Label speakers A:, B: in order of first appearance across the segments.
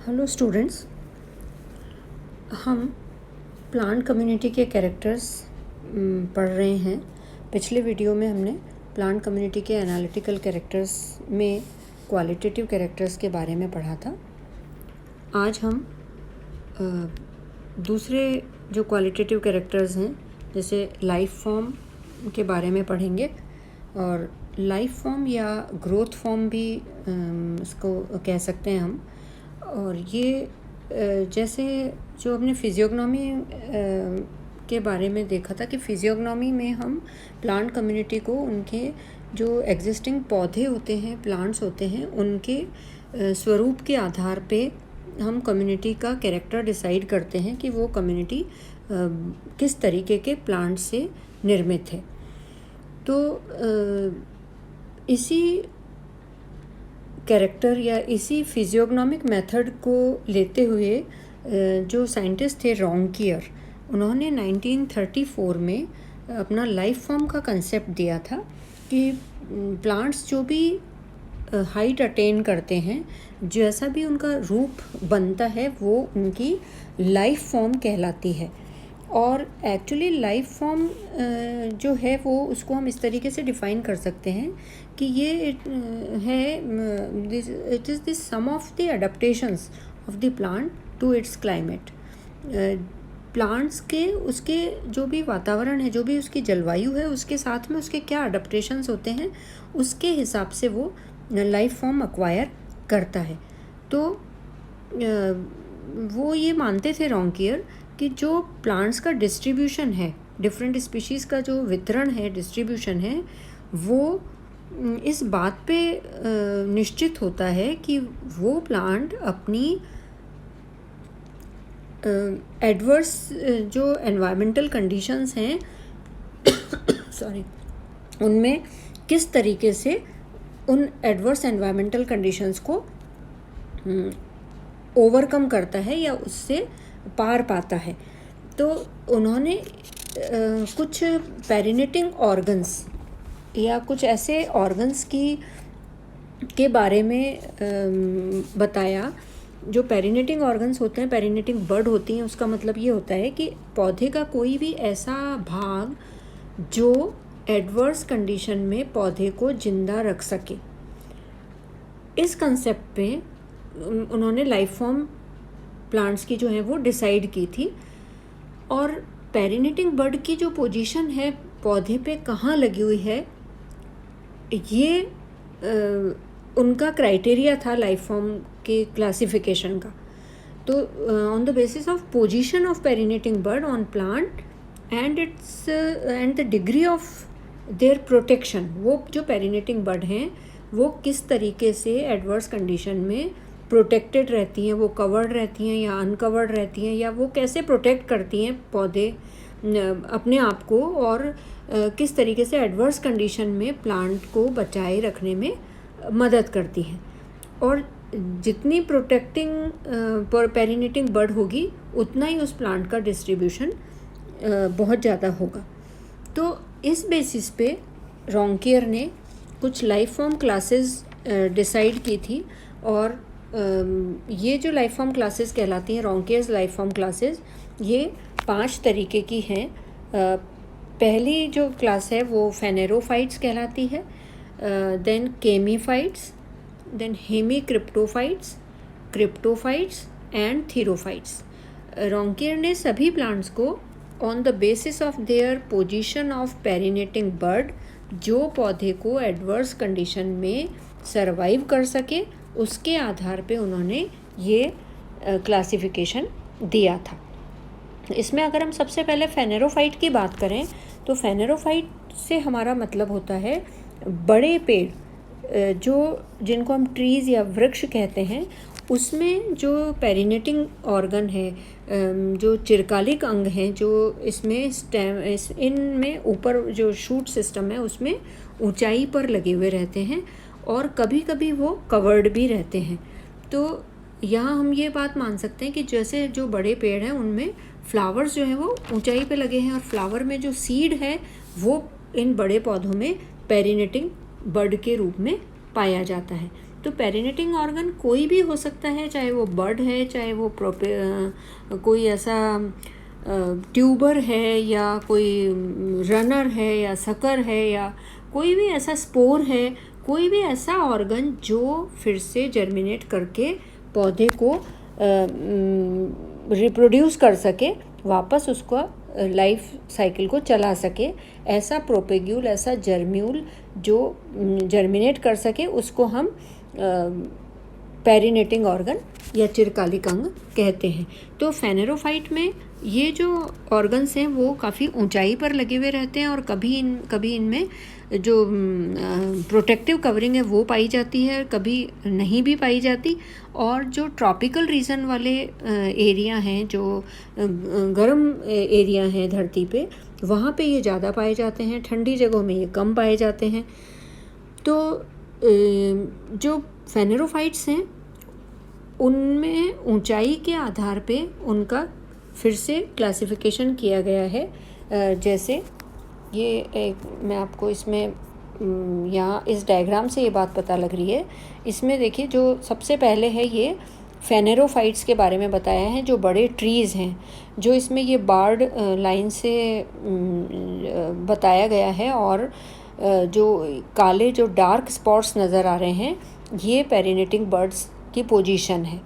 A: Hello students, हम plant community के characters पढ़ रहे हैं। पिछले वीडियो में हमने प्लांट कम्युनिटी के एनालिटिकल कैरेक्टर्स में क्वालिटेटिव कैरेक्टर्स के बारे में पढ़ा था। आज हम दूसरे जो क्वालिटेटिव कैरेक्टर्स हैं, जैसे लाइफ फॉर्म के बारे में पढ़ेंगे। और लाइफ फॉर्म या ग्रोथ फॉर्म भी इसको कह सकते हैं हम। और ये जैसे जो हमने फिजियोग्नोमी के बारे में देखा था कि फिजियोग्नोमी में हम प्लांट कम्युनिटी को उनके जो एग्जिस्टिंग पौधे होते हैं, प्लांट्स होते हैं, उनके स्वरूप के आधार पे हम कम्युनिटी का कैरेक्टर डिसाइड करते हैं कि वो कम्युनिटी किस तरीके के प्लांट से निर्मित है। तो इसी कैरेक्टर या इसी फिजियोग्नोमिक मेथड को लेते हुए जो साइंटिस्ट थे रॉन्कियर, उन्होंने 1934 में अपना लाइफ फॉर्म का कंसेप्ट दिया था कि प्लांट्स जो भी हाइट अटेन करते हैं, जैसा भी उनका रूप बनता है, वो उनकी लाइफ फॉर्म कहलाती है। और एक्चुअली लाइफ फॉर्म जो है वो उसको हम इस तरीके से डिफ़ाइन कर सकते हैं कि ये it is the sum of the adaptations of the plant to its climate. Plants के उसके जो भी वातावरण है, जो भी उसकी जलवायु है, उसके साथ में उसके क्या अडेप्टेशंस होते हैं, उसके हिसाब से वो लाइफ फॉर्म अक्वायर करता है। तो वो ये मानते थे रॉन्कियर कि जो प्लांट्स का डिस्ट्रीब्यूशन है, डिफरेंट स्पीशीज़ का जो वितरण है, डिस्ट्रीब्यूशन है, वो इस बात पे निश्चित होता है कि वो प्लांट अपनी एडवर्स जो एनवायरमेंटल कंडीशंस हैं उनमें किस तरीके से उन एडवर्स एनवायरमेंटल कंडीशंस को ओवरकम करता है या उससे पार पाता है। तो उन्होंने कुछ पेरिनेटिंग ऑर्गन्स या कुछ ऐसे ऑर्गन्स के बारे में बताया। जो पेरिनेटिंग ऑर्गन्स होते हैं, पेरिनेटिंग बड होती हैं, उसका मतलब ये होता है कि पौधे का कोई भी ऐसा भाग जो एडवर्स कंडीशन में पौधे को जिंदा रख सके। इस कंसेप्ट पे उन्होंने लाइफ फॉर्म प्लांट्स की जो है वो डिसाइड की थी। और पेरिनेटिंग बड की जो पोजीशन है पौधे पे कहाँ लगी हुई है, ये उनका क्राइटेरिया था लाइफ फॉर्म के क्लासिफिकेशन का। तो on the basis of position of perennating bud on plant and the degree of their protection, वो जो पेरिनेटिंग बड हैं वो किस तरीके से एडवर्स कंडीशन में प्रोटेक्टेड रहती हैं, वो कवर्ड रहती हैं या अनकवर्ड रहती हैं, या वो कैसे प्रोटेक्ट करती हैं पौधे अपने आप को, और किस तरीके से एडवर्स कंडीशन में प्लांट को बचाए रखने में मदद करती हैं। और जितनी प्रोटेक्टिंग पेरिनेटिंग बड होगी उतना ही उस प्लांट का डिस्ट्रीब्यूशन बहुत ज़्यादा होगा। तो इस बेसिस पे रॉन्कियर ने कुछ लाइफ फॉर्म क्लासेस डिसाइड की थी। और ये जो लाइफ फॉर्म क्लासेस कहलाती हैं, रॉन्कियर्स लाइफ फॉर्म क्लासेस, ये 5 तरीके की हैं। पहली जो क्लास है वो फेनेरोफाइट्स कहलाती है, then chamaephytes, then hemicryptophytes, cryptophytes and therophytes. Raunkiaer ने सभी प्लांट्स को on the basis of their position of perennating bud, जो पौधे को एडवर्स कंडीशन में सरवाइव कर सके, उसके आधार पे उन्होंने ये क्लासिफिकेशन दिया था। इसमें अगर हम सबसे पहले फेनेरोफाइट की बात करें तो फेनेरोफाइट से हमारा मतलब होता है बड़े पेड़, जिनको हम ट्रीज़ या वृक्ष कहते हैं, उसमें जो पेरिनेटिंग ऑर्गन है, जो चिरकालिक अंग हैं, जो इसमें स्टेम इनमें ऊपर जो शूट सिस्टम है उसमें ऊंचाई पर लगे हुए रहते हैं, और कभी कभी वो कवर्ड भी रहते हैं। तो यहाँ हम ये बात मान सकते हैं कि जैसे जो बड़े पेड़ हैं उनमें फ्लावर्स जो हैं वो ऊंचाई पे लगे हैं, और फ्लावर में जो सीड है वो इन बड़े पौधों में पेरिनेटिंग बड के रूप में पाया जाता है। तो पेरिनेटिंग ऑर्गन कोई भी हो सकता है, चाहे वो बर्ड है, चाहे वो कोई ऐसा ट्यूबर है, या कोई रनर है, या सकर है, या कोई भी ऐसा स्पोर है, कोई भी ऐसा ऑर्गन जो फिर से जर्मिनेट करके पौधे को रिप्रोड्यूस कर सके, वापस उसको लाइफ साइकिल को चला सके, ऐसा प्रोपेग्यूल, ऐसा जर्म्यूल जो जर्मिनेट कर सके, उसको हम पेरिनेटिंग ऑर्गन या चिरकालिक अंग कहते हैं। तो फेनेरोफाइट में ये जो ऑर्गन्स हैं वो काफ़ी ऊंचाई पर लगे हुए रहते हैं, और कभी इनमें जो प्रोटेक्टिव कवरिंग है वो पाई जाती है, कभी नहीं भी पाई जाती। और जो ट्रॉपिकल रीजन वाले एरिया हैं, जो गर्म एरिया हैं धरती पे, वहाँ पे ये ज़्यादा पाए जाते हैं, ठंडी जगहों में ये कम पाए जाते हैं। तो जो फेनेरोफाइट्स हैं उनमें ऊंचाई के आधार पे उनका फिर से क्लासिफिकेशन किया गया है। जैसे ये एक मैं आपको इसमें यहाँ इस डायग्राम से ये बात पता लग रही है। इसमें देखिए, जो सबसे पहले है ये फेनेरोफाइट्स के बारे में बताया है, जो बड़े ट्रीज़ हैं, जो इसमें ये बार्ड लाइन से बताया गया है। और जो काले जो डार्क स्पॉट्स नज़र आ रहे हैं, ये पेरिनेटिंग बर्ड्स की पोजीशन है।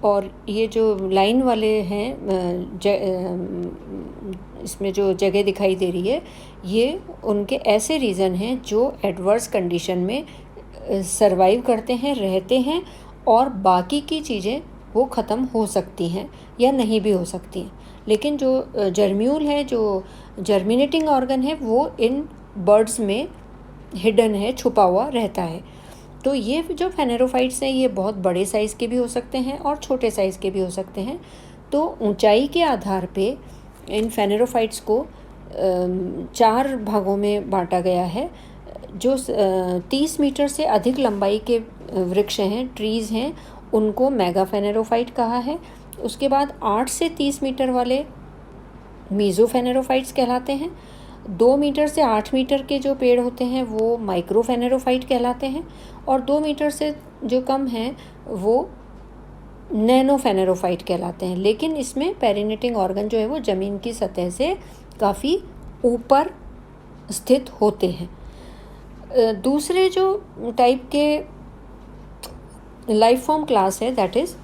A: और ये जो लाइन वाले हैं इसमें जो जगह दिखाई दे रही है, ये उनके ऐसे रीज़न हैं जो एडवर्स कंडीशन में सरवाइव करते हैं, रहते हैं, और बाकी की चीज़ें वो ख़त्म हो सकती हैं या नहीं भी हो सकती हैं। लेकिन जो जर्म्यूल है, जो जर्मिनेटिंग ऑर्गन है, वो इन बर्ड्स में हिडन है, छुपा हुआ रहता है। तो ये जो फेनेरोफाइट्स हैं, ये बहुत बड़े साइज़ के भी हो सकते हैं और छोटे साइज़ के भी हो सकते हैं। तो ऊंचाई के आधार पे इन फेनेरोफाइट्स को 4 भागों में बांटा गया है। जो 30 मीटर से अधिक लंबाई के वृक्ष हैं, ट्रीज़ हैं, उनको मेगा फेनेरोफाइट कहा है। उसके बाद 8 से 30 मीटर वाले मीज़ोफेनेरोफाइट्स कहलाते हैं। 2 मीटर से 8 मीटर के जो पेड़ होते हैं वो माइक्रोफेनेरोफाइट कहलाते हैं, और 2 मीटर से जो कम हैं वो नैनोफेनेरोफाइट कहलाते हैं। लेकिन इसमें पेरिनेटिंग ऑर्गन जो है वो ज़मीन की सतह से काफ़ी ऊपर स्थित होते हैं। दूसरे जो टाइप के लाइफ फॉर्म क्लास है, दैट इज़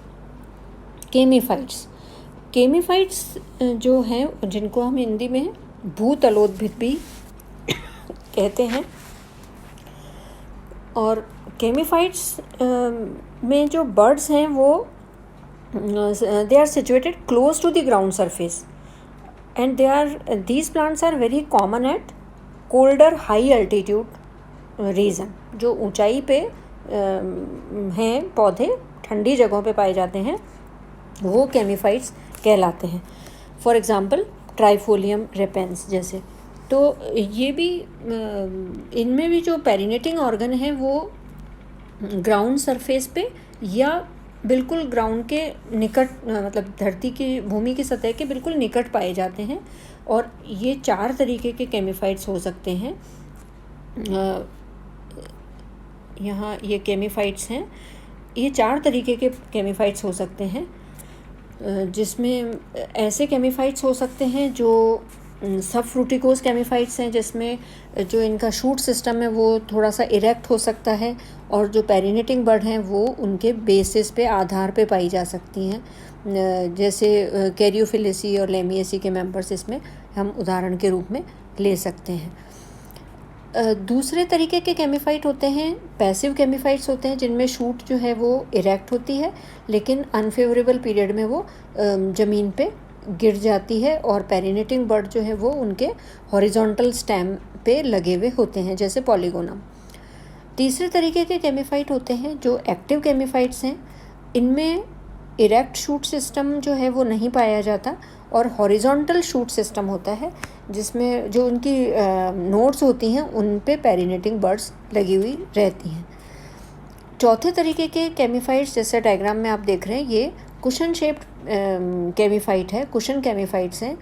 A: केमीफाइट्स। केमीफाइट्स जो हैं, जिनको हम हिंदी में भूतलोद्भिद भी कहते हैं। और केमीफाइट्स में जो बर्ड्स हैं वो they are situated close to the ground surface, and these plants are very common at colder high altitude region. जो ऊंचाई पे हैं पौधे, ठंडी जगहों पे पाए जाते हैं, वो केमीफाइट्स कहलाते हैं। फॉर एग्ज़ाम्पल ट्राइफोलियम रेपेंस जैसे। तो ये भी इनमें भी जो पेरिनेटिंग ऑर्गन है वो ग्राउंड सरफेस पे या बिल्कुल ग्राउंड के निकट, मतलब धरती की, भूमि की सतह के बिल्कुल निकट पाए जाते हैं। और ये 4 तरीके के केमीफाइट्स हो सकते हैं। यहाँ ये केमीफाइट्स हैं, ये 4 तरीके के केमीफाइट्स हो सकते हैं, जिसमें ऐसे केमीफाइट्स हो सकते हैं जो सब फ्रूटिकोज केमीफाइट्स हैं, जिसमें जो इनका शूट सिस्टम है वो थोड़ा सा इरेक्ट हो सकता है, और जो पेरिनेटिंग बर्ड हैं वो उनके बेसिस पे, आधार पे पाई जा सकती हैं। जैसे कैरियोफिलिसी और लेमिएसी के मेंबर्स इसमें हम उदाहरण के रूप में ले सकते हैं। दूसरे तरीके के केमीफाइट होते हैं पैसिव केमीफाइट्स होते हैं, जिनमें शूट जो है वो इरेक्ट होती है, लेकिन अनफेवरेबल पीरियड में वो ज़मीन पे गिर जाती है, और पेरिनेटिंग बर्ड जो है वो उनके हॉरिजॉन्टल स्टेम पे लगे हुए होते हैं, जैसे पॉलीगोनम। तीसरे तरीके के केमीफाइट होते हैं जो एक्टिव केमीफाइट्स हैं। इनमें इरेक्ट शूट सिस्टम जो है वो नहीं पाया जाता, और हॉरिजॉन्टल शूट सिस्टम होता है, जिसमें जो उनकी नोड्स होती हैं उन पे पेरिनेटिंग बर्ड्स लगी हुई रहती हैं। चौथे तरीके के केमीफाइट्स, जैसे डायग्राम में आप देख रहे हैं, ये कुशन शेप्ड केमीफाइट है, कुशन केमीफाइट्स हैं।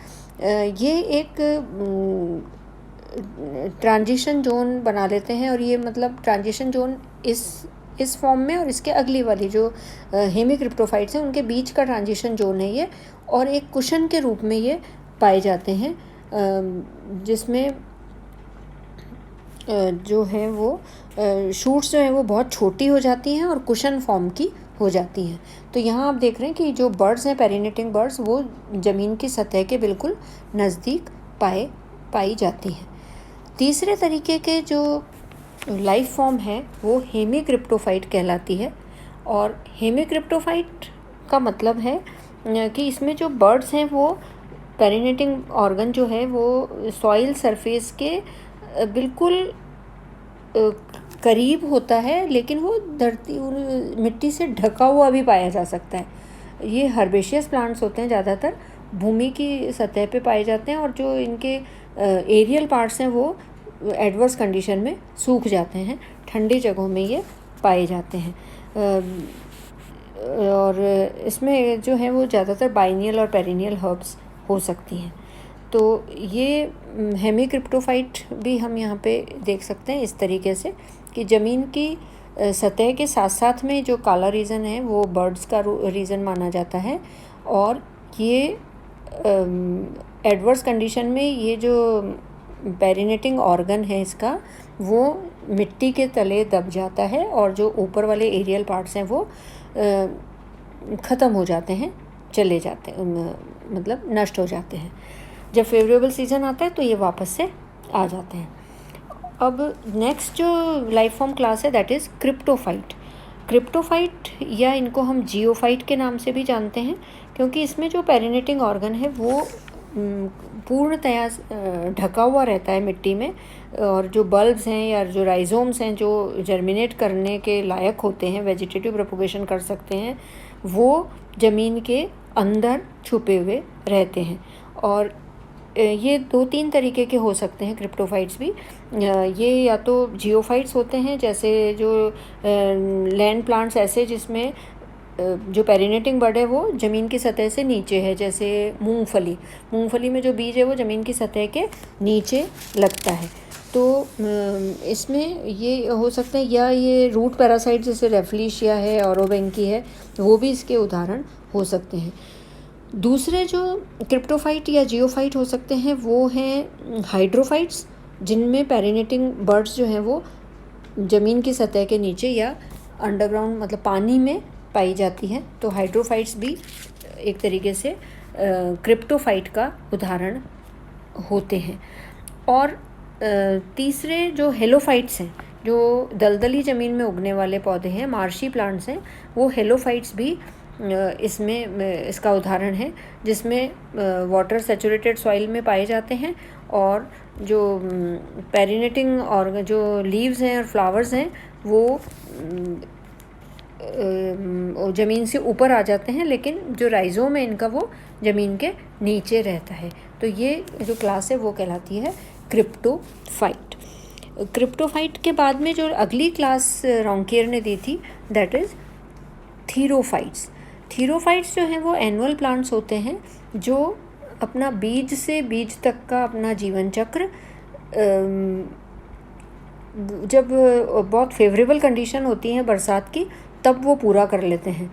A: ये एक ट्रांजिशन जोन बना लेते हैं, और ये मतलब ट्रांजिशन जोन इस इस फॉर्म में और इसके अगली वाली जो हेमिक्रिप्टोफाइट्स हैं उनके बीच का ट्रांजिशन जोन है ये, और एक कुशन के रूप में ये पाए जाते हैं, जिसमें जो है वो शूट्स जो है वो बहुत छोटी हो जाती हैं और कुशन फॉर्म की हो जाती हैं। तो यहाँ आप देख रहे हैं कि जो बर्ड्स हैं, पेरिनेटिंग बर्ड्स, वो ज़मीन की सतह के बिल्कुल नज़दीक पाई जाती हैं। तीसरे तरीके के जो लाइफ फॉर्म है वो हेमिक्रिप्टोफाइट कहलाती है। और हेमिक्रिप्टोफाइट का मतलब है कि इसमें जो बर्ड्स हैं वो पेरिनेटिंग ऑर्गन जो है वो सॉइल सरफेस के बिल्कुल करीब होता है, लेकिन वो मिट्टी से ढका हुआ भी पाया जा सकता है। ये हर्बेशियस प्लांट्स होते हैं, ज़्यादातर भूमि की सतह पे पाए जाते हैं, और जो इनके एरियल पार्ट्स हैं वो एडवर्स कंडीशन में सूख जाते हैं, ठंडी जगहों में ये पाए जाते हैं। और इसमें जो है वो ज़्यादातर बाइनियल और पेरिनियल हर्ब्स हो सकती हैं। तो ये हेमिक्रिप्टोफाइट भी हम यहाँ पे देख सकते हैं इस तरीके से कि ज़मीन की सतह के साथ साथ में जो काला रीजन है वो बर्ड्स का रीजन माना जाता है, और ये एडवर्स कंडीशन में ये जो पेरिनेटिंग ऑर्गन है इसका वो मिट्टी के तले दब जाता है, और जो ऊपर वाले एरियल पार्ट्स हैं वो ख़त्म हो जाते हैं, चले जाते हैं, मतलब नष्ट हो जाते हैं। जब फेवरेबल सीज़न आता है तो ये वापस से आ जाते हैं। अब नेक्स्ट जो लाइफ फॉर्म क्लास है दैट इज़ क्रिप्टोफाइट। क्रिप्टोफाइट या इनको हम जियोफाइट के नाम से भी जानते हैं, क्योंकि इसमें जो पेरिनेटिंग ऑर्गन है वो पूर्णतया ढका हुआ रहता है मिट्टी में, और जो बल्ब्स हैं या जो राइजोम्स हैं जो जर्मिनेट करने के लायक होते हैं, वेजिटेटिव प्रोपोगेशन कर सकते हैं, वो ज़मीन के अंदर छुपे हुए रहते हैं। और ये 2-3 तरीके के हो सकते हैं क्रिप्टोफाइट्स भी। ये या तो जियोफाइट्स होते हैं, जैसे जो लैंड प्लांट्स ऐसे जिसमें जो पेरिनेटिंग बर्ड है वो ज़मीन की सतह से नीचे है, जैसे मूंगफली में जो बीज है वो ज़मीन की सतह के नीचे लगता है। तो इसमें ये हो सकता है, या ये रूट पैरासाइट जैसे रेफ्लिशिया है, ऑरोबेंकी है, वो भी इसके उदाहरण हो सकते हैं। दूसरे जो क्रिप्टोफाइट या जियोफाइट हो सकते हैं वो हैं हाइड्रोफाइट्स, जिनमें पेरिनेटिंग बर्ड्स जो हैं वो ज़मीन की सतह के नीचे या अंडरग्राउंड मतलब पानी में पाई जाती है। तो हाइड्रोफाइट्स भी एक तरीके से क्रिप्टोफाइट का उदाहरण होते हैं। और तीसरे जो हेलोफाइट्स हैं, जो दलदली ज़मीन में उगने वाले पौधे हैं, मार्शी प्लांट्स हैं, वो हेलोफाइट्स भी इसमें इसका उदाहरण है, जिसमें वाटर सैचुरेटेड सॉइल में पाए जाते हैं, और जो पेरिनेटिंग और जो लीव्स हैं और फ्लावर्स हैं वो ज़मीन से ऊपर आ जाते हैं, लेकिन जो राइजोम है इनका वो ज़मीन के नीचे रहता है। तो ये जो क्लास है वो कहलाती है क्रिप्टोफाइट। क्रिप्टोफाइट के बाद में जो अगली क्लास रॉन्कियर ने दी थी दैट इज़ थीरोफाइट्स। थीरोफाइट्स जो हैं वो एनुअल प्लांट्स होते हैं, जो अपना बीज से बीज तक का अपना जीवन चक्र जब बहुत फेवरेबल कंडीशन होती है बरसात की तब वो पूरा कर लेते हैं,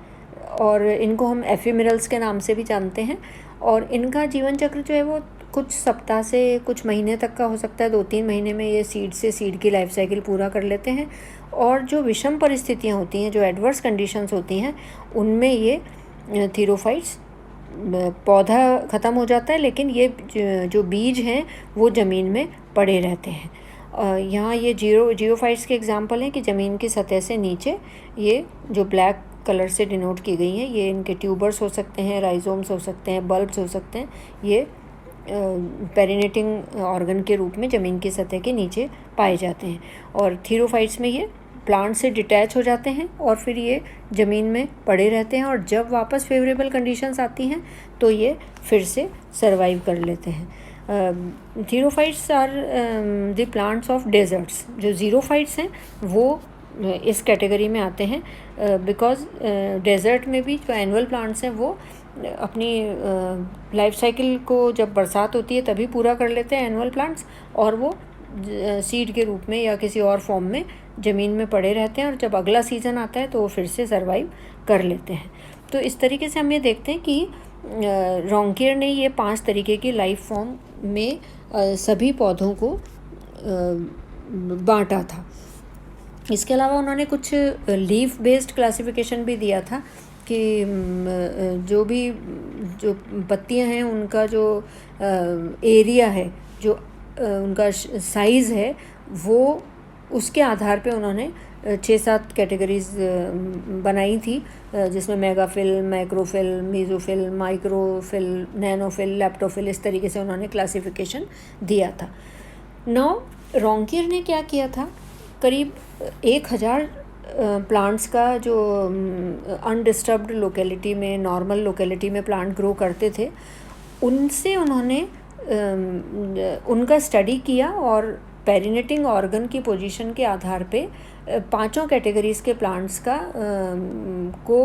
A: और इनको हम एफिमेरल्स के नाम से भी जानते हैं। और इनका जीवन चक्र जो है वो कुछ सप्ताह से कुछ महीने तक का हो सकता है, 2-3 महीने में ये सीड से सीड की लाइफ साइकिल पूरा कर लेते हैं। और जो विषम परिस्थितियाँ होती हैं, जो एडवर्स कंडीशंस होती हैं, उनमें ये थीरोफाइट्स पौधा ख़त्म हो जाता है, लेकिन ये जो बीज हैं वो ज़मीन में पड़े रहते हैं। यहाँ ये जियोफाइट्स के एग्जांपल हैं कि ज़मीन की सतह से नीचे ये जो ब्लैक कलर से डिनोट की गई हैं, ये इनके ट्यूबर्स हो सकते हैं, राइजोम्स हो सकते हैं, बल्ब्स हो सकते हैं। ये पेरिनेटिंग ऑर्गन के रूप में ज़मीन की सतह के नीचे पाए जाते हैं। और थीरोफाइट्स में ये प्लांट से डिटैच हो जाते हैं और फिर ये ज़मीन में पड़े रहते हैं, और जब वापस फेवरेबल कंडीशंस आती हैं तो ये फिर से सरवाइव कर लेते हैं। Therophytes are the plants of deserts. जो ज़ीरोफाइट्स हैं वो इस कैटेगरी में आते हैं, बिकॉज डेजर्ट में भी जो एनुअल प्लांट्स हैं वो अपनी लाइफ साइकिल को जब बरसात होती है तभी पूरा कर लेते हैं एनुअल प्लांट्स, और वो सीड के रूप में या किसी और फॉर्म में ज़मीन में पड़े रहते हैं और जब अगला सीज़न आता है तो वो फिर से सर्वाइव कर लेते हैं। तो इस तरीके से हम ये देखते हैं कि रोंकियर ने ये 5 तरीके की लाइफ फॉर्म में सभी पौधों को बांटा था। इसके अलावा उन्होंने कुछ लीफ बेस्ड क्लासिफिकेशन भी दिया था कि जो पत्तियां हैं उनका जो एरिया है, जो उनका साइज़ है, वो उसके आधार पे उन्होंने 6-7 कैटेगरीज बनाई थी, जिसमें मेगाफिल, मैक्रोफिल, मीज़ोफिल, माइक्रोफिल, नैनोफिल, लेप्टोफिल, इस तरीके से उन्होंने क्लासिफिकेशन दिया था। नाउ रोंकियर ने क्या किया था, करीब 1000 प्लांट्स का जो अनडिस्टर्ब्ड लोकेलिटी में, नॉर्मल लोकेलिटी में प्लांट ग्रो करते थे, उनसे उन्होंने उनका स्टडी किया और पेरिनेटिंग ऑर्गन की पोजीशन के आधार पे 5 कैटेगरीज़ के प्लांट्स का को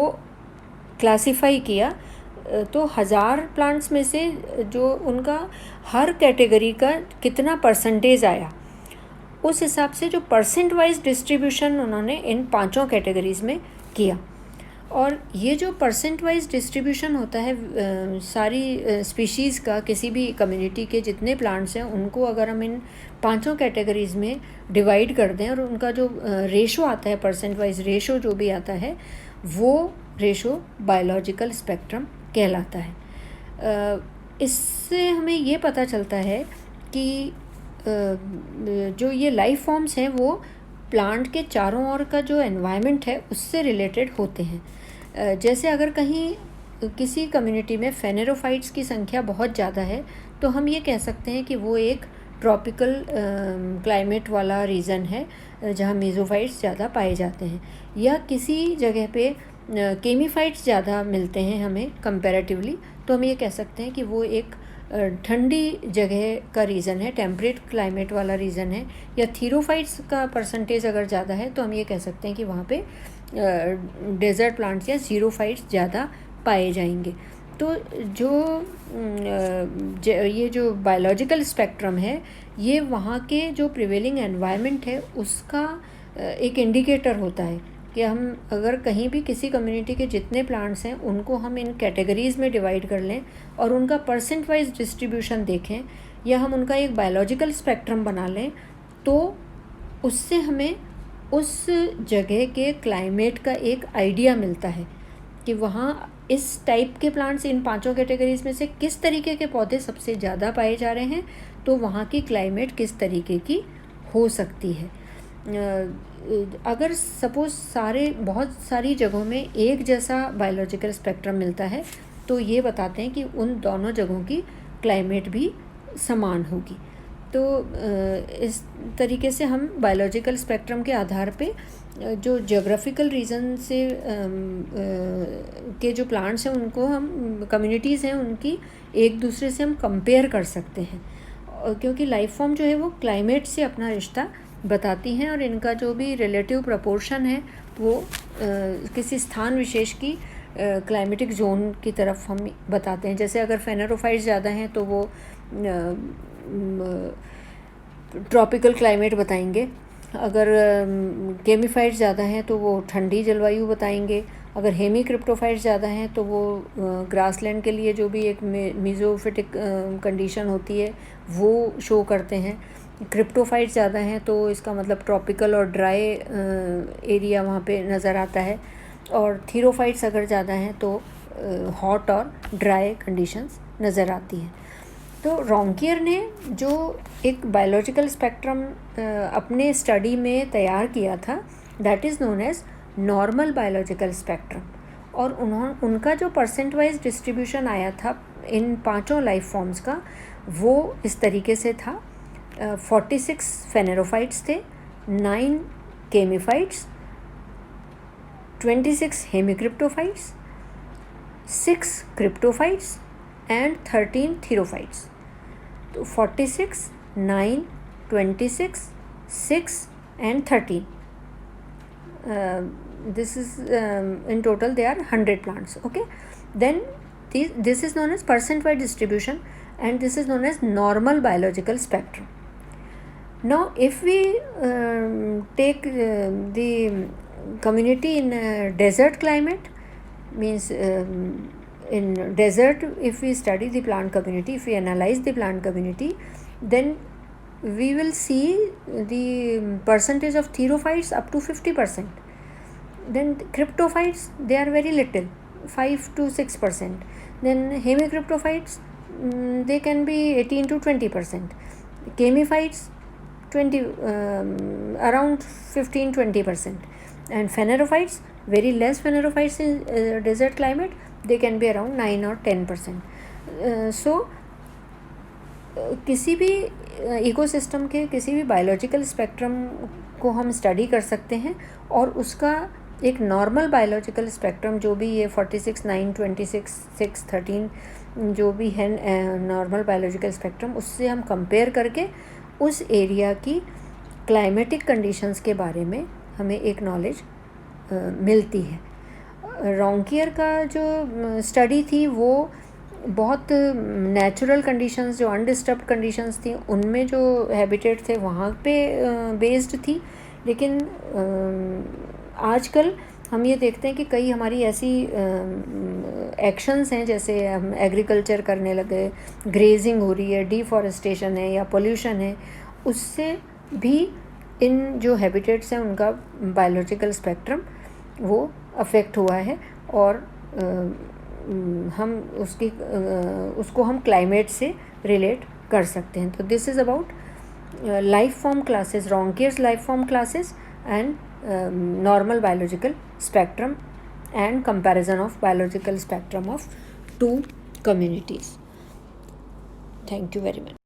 A: क्लासिफाई किया। तो 1000 प्लांट्स में से जो उनका हर कैटेगरी का कितना परसेंटेज आया, उस हिसाब से जो परसेंट वाइज डिस्ट्रीब्यूशन उन्होंने इन 5 कैटेगरीज़ में किया। और ये जो परसेंट वाइज डिस्ट्रीब्यूशन होता है सारी स्पीशीज़ का, किसी भी कम्युनिटी के जितने प्लांट्स हैं उनको अगर हम इन 5 कैटेगरीज़ में डिवाइड कर दें और उनका जो रेशो आता है, परसेंट वाइज रेशो जो भी आता है, वो रेशो बायोलॉजिकल स्पेक्ट्रम कहलाता है। इससे हमें ये पता चलता है कि जो ये लाइफ फॉर्म्स हैं वो प्लांट के चारों ओर का जो एनवायरनमेंट है उससे रिलेटेड होते हैं। जैसे अगर कहीं किसी कम्युनिटी में फेनेरोफाइट्स की संख्या बहुत ज़्यादा है तो हम ये कह सकते हैं कि वो एक ट्रॉपिकल क्लाइमेट वाला रीजन है जहाँ मीज़ोफाइट्स ज़्यादा पाए जाते हैं। या किसी जगह पे केमीफाइट्स ज़्यादा मिलते हैं हमें कंपैरेटिवली, तो हम ये कह सकते हैं कि वो एक ठंडी जगह का रीज़न है, टेम्परेट क्लाइमेट वाला रीज़न है। या थीरोफाइट्स का परसेंटेज अगर ज़्यादा है तो हम ये कह सकते हैं कि वहाँ पे डेजर्ट प्लांट्स या ज़ीरोफाइट्स ज़्यादा पाए जाएंगे। तो ये जो बायोलॉजिकल स्पेक्ट्रम है, ये वहाँ के जो प्रिवेलिंग एनवायरनमेंट है उसका एक इंडिकेटर होता है कि हम अगर कहीं भी किसी कम्युनिटी के जितने प्लांट्स हैं उनको हम इन कैटेगरीज़ में डिवाइड कर लें और उनका परसेंट वाइज डिस्ट्रीब्यूशन देखें, या हम उनका एक बायोलॉजिकल स्पेक्ट्रम बना लें, तो उससे हमें उस जगह के क्लाइमेट का एक आइडिया मिलता है कि वहाँ इस टाइप के प्लांट्स इन 5 कैटेगरीज़ में से किस तरीके के पौधे सबसे ज़्यादा पाए जा रहे हैं, तो वहाँ की क्लाइमेट किस तरीके की हो सकती है। अगर सपोज़ बहुत सारी जगहों में एक जैसा बायोलॉजिकल स्पेक्ट्रम मिलता है तो ये बताते हैं कि उन दोनों जगहों की क्लाइमेट भी समान होगी। तो इस तरीके से हम बायोलॉजिकल स्पेक्ट्रम के आधार पे जो ज्योग्राफिकल रीजन से के जो प्लांट्स हैं उनको हम, कम्युनिटीज़ हैं उनकी, एक दूसरे से हम कंपेयर कर सकते हैं, क्योंकि लाइफ फॉर्म जो है वो क्लाइमेट से अपना रिश्ता बताती हैं और इनका जो भी रिलेटिव प्रपोर्शन है वो किसी स्थान विशेष की क्लाइमेटिक जोन की तरफ हम बताते हैं। जैसे अगर फेनेरोफाइट्स ज़्यादा हैं तो वो ट्रॉपिकल क्लाइमेट बताएंगे, अगर केमीफाइट्स ज़्यादा हैं तो वो ठंडी जलवायु बताएंगे, अगर हेमीक्रिप्टोफाइट्स ज़्यादा हैं तो वो ग्रासलैंड के लिए जो भी एक मीज़ोफिटिक कंडीशन होती है वो शो करते हैं। क्रिप्टोफाइट्स ज़्यादा हैं तो इसका मतलब ट्रॉपिकल और ड्राई एरिया वहाँ पे नज़र आता है, और थीरोफाइट्स अगर ज़्यादा हैं तो हॉट और ड्राई कंडीशंस नज़र आती हैं। तो रोंकियर ने जो एक बायोलॉजिकल स्पेक्ट्रम अपने स्टडी में तैयार किया था, that is known as normal biological spectrum, और उनका जो परसेंट वाइज डिस्ट्रीब्यूशन आया था इन 5 लाइफ फॉर्म्स का, वो इस तरीके से था। 46 फेनेरोफाइट्स थे, 9 केमीफाइट्स, 26 हेमीक्रिप्टोफाइट्स, 6 क्रिप्टोफाइट्स एंड 13 थीरोफाइट्स। तो 46, 9, 26, 6 and 13. This is in total they are 100 plants. Okay, then this is known as percent wide distribution and this is known as normal biological spectrum. Now if we take the community in desert climate, means in desert, if we study the plant community, if we analyze the plant community, then we will see the percentage of therophytes up to 50%. Then cryptophytes, they are very little, 5 to 6%. Then hemicryptophytes, they can be 18 to 20%. Chemiphytes, 20 around 15-20%. And phanerophytes, very less phanerophytes in desert climate, they can be around 9 or 10%. So किसी भी ecosystem के किसी भी biological spectrum को हम study कर सकते हैं, और उसका एक नॉर्मल बायोलॉजिकल स्पेक्ट्रम जो भी ये 46, 9, 26, 6, 13 जो भी है नॉर्मल बायोलॉजिकल स्पेक्ट्रम, उससे हम कंपेयर करके उस एरिया की क्लाइमेटिक कंडीशंस के बारे में हमें एक नॉलेज मिलती है। रोंकियर का जो स्टडी थी वो बहुत नेचुरल कंडीशंस, जो अनडिस्टर्ब्ड कंडीशंस थी, उनमें जो हैबिटेट थे वहाँ पे बेस्ड थी। लेकिन आजकल हम ये देखते हैं कि कई हमारी ऐसी एक्शंस हैं, जैसे हम एग्रीकल्चर करने लगे, ग्रेजिंग हो रही है, डिफॉरेस्टेशन है या पोल्यूशन है, उससे भी इन जो हैबिटेट्स हैं उनका बायोलॉजिकल स्पेक्ट्रम वो अफेक्ट हुआ है, और हम उसको हम क्लाइमेट से रिलेट कर सकते हैं। तो this is about life form classes, Raunkiaer's life form classes and normal biological spectrum and comparison of biological spectrum of two communities. Thank you very much.